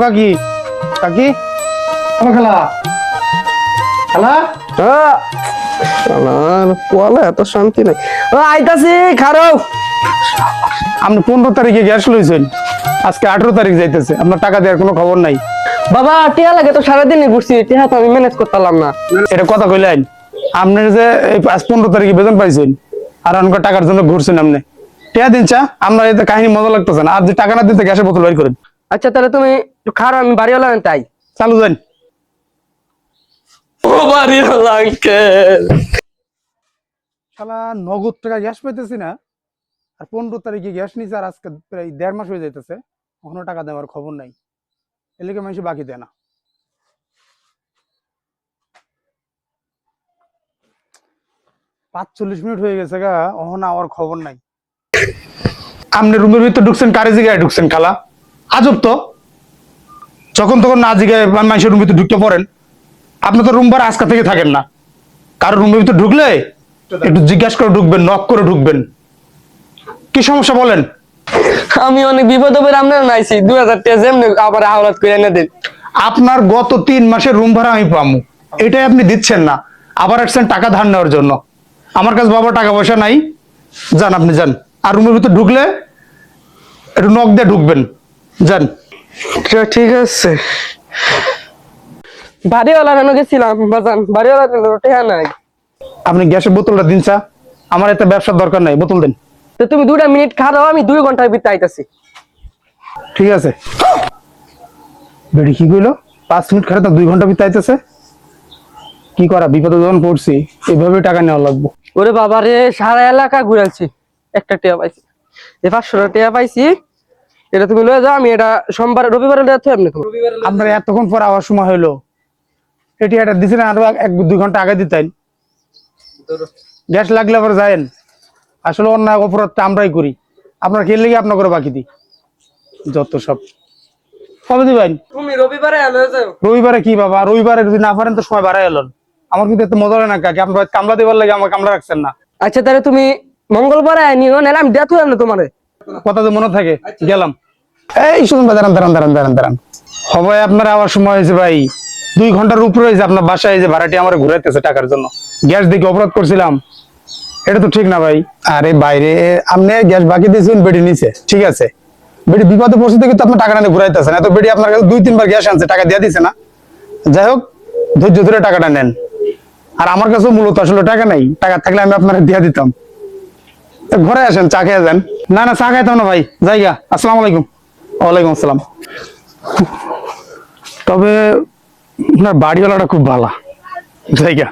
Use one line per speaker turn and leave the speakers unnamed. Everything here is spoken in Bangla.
কাকি কাকি আমার খালা খালা
পোয়ালে এত শান্তি নাই। আইতাছি খারাপ।
আপনি 15 তারিখে গ্যাস লইছেন, আজকে 18 তারিখ যাইতেছে, আপনার টাকা দেওয়ার কোনো খবর নাই।
বাবা টিয়া লাগে তো সারাদিনই ঘুরছি, টিয়া তো আমি ম্যানেজ করতাম না।
এটা কথা কইলেন? আপনি যে এই 15 তারিখে বেতন পাইছেন আর অনেক টাকার জন্য ঘুরছেন, আপনি টিয়া দিন চা, আমরা এতে কাহিনী মজা লাগতেছে না। আর যে টাকা না দিতে গ্যাসের বোতল বের করেন।
আচ্ছা তাহলে তুমি খারাপ, আমি বাড়িওয়ালা তাই
চালু যান।
ও বাড়িওয়ালা আঙ্কেল,
শালা নগদ টাকা গ্যাস পাইতেছি না, আর 15 তারিখে গ্যাস নিছে, আর আজকে প্রায় 1.5 মাস হয়ে যাইতেছে, কখনো টাকা দেওয়ার খবর নাই। এলাকা মানুষ বাকি দেয় না। 45 মিনিট হয়ে গেছে গা, ওখানে আমার খবর নাই। আপনি রুমের ভিতরে ঢুকছেন, কারে জিগায় ঢুকছেন খালা? আজব তো, যখন তখন না জিগায় মানুষের রুমের ভিতরে ঢুকতে পড়েন। আপনি তো রুম ভাড়া আজকে থেকে থাকেন না, কারো রুমের ভিতরে ঢুকলে একটু জিজ্ঞাসা করে ঢুকবেন, নক করে ঢুকবেন। কি সমস্যা বলেন?
আমি অনেক বিপদ হবে, আপনার নাইছি 2000 টাকা যেমনি আবার আওলাদ করে এনে দেন।
আপনার গত 3 মাসের রুম ভাড়া আমি পাবো, এটাই আপনি দিচ্ছেন না, আবার আসছেন টাকা ধার নেওয়ার জন্য। আমার কাছে বাবা টাকা পয়সা নাই, যান আপনি যান। আর রুমের ভিতরে ঢুকলে একটু নক দিয়ে ঢুকবেন, যান।
ঠিক আছে। বাড়িওয়ালা কেন গেছিলাম বাজান, বাড়িওয়ালা টেহা নাই।
আপনি গ্যাসের বোতলটা দিন চা, আমার এত ব্যবসার দরকার নাই, বোতল দেন।
তো তুমি 2টা মিনিট খারাও, আমি 2 ঘন্টার ভিতরে আইতাছি।
ঠিক আছে। বেড়ি কি কইলো? 5 মিনিট খারাপ, 2 ঘন্টা ভিতরে আইতেছে। কি করা, বিপদে যখন পড়ছি, এইভাবে টাকা নেওয়া লাগবে।
ওরে বাবা রে, সারা এলাকা ঘুরাইছি, একটা টিয়া পাইছি, এই 500 টাকা পাইছি। এটা তুমি লয়ে যাও, আমি এটা সোমবার রবিবারে লয়ে যাচ্ছি। আপনি
আপনার এতক্ষণ পর আওয়ার সময় হইলো, এটি এটা দিচ্ছেন, আরো 1-2 ঘন্টা আগে দিতেন। গ্যাস লাগলে আবার যায়েন। আসলে অন্যায় অপরাধ আমরাই করি, আপনার খেয়ে লেগে আপনার করে বাকি দিই যত সব। কবে দিবেন?
তুমি রবিবারে লয়ে যাও।
রবিবারে কি বাবা, রবিবারে যদি না পারেন তো সময় বাড়াই এলেন। আমার কিন্তু এত মজা হয় না কাকি, আপনার কামলা দেবার লাগে আমার কামলা রাখছেন না।
আচ্ছা তাহলে তুমি মঙ্গলবারে নিও, নাহলে আমি দেথ না তোমারে।
কথা তো মনে থাকে, গেলাম। এই শুনুন ভাই, দাঁড়ান দাঁড়ান দাঁড়ান দাঁড়ান দাঁড়ান। হবে আপনার আবার সময় হয়েছে ভাই, 2 ঘন্টার উপরে হয়েছে আপনার বাসায় যে ভাড়াটি আমার ঘুরাইতেছে টাকার জন্য। গ্যাস দেখে অপরাধ করছিলাম, এটা তো ঠিক না ভাই। আরে বাইরে আপনি গ্যাস বাকি দিয়েছেন, বেডি নিচে, ঠিক আছে, বেডি বিপদে পড়ছে থেকে তো আপনার টাকা না ঘুরাইতেছেন। এত বেডি আপনার কাছে 2-3 বার গ্যাস আনছে, টাকা দিয়ে দিছে না। যাই হোক, ধৈর্য ধরে টাকাটা নেন। আর আমার কাছেও মূলত আসলে টাকা নাই, টাকা থাকলে আমি আপনাকে দিয়ে দিতাম। ঘরে আসেন, চা খেয়ে যান। না না, চা খাইতাম না ভাই, জায়গা। আসসালামু আলাইকুম। ওয়ালাইকুম আসসালাম। তবে আপনার বাড়িওয়ালাটা খুব ভালো, জায়গা।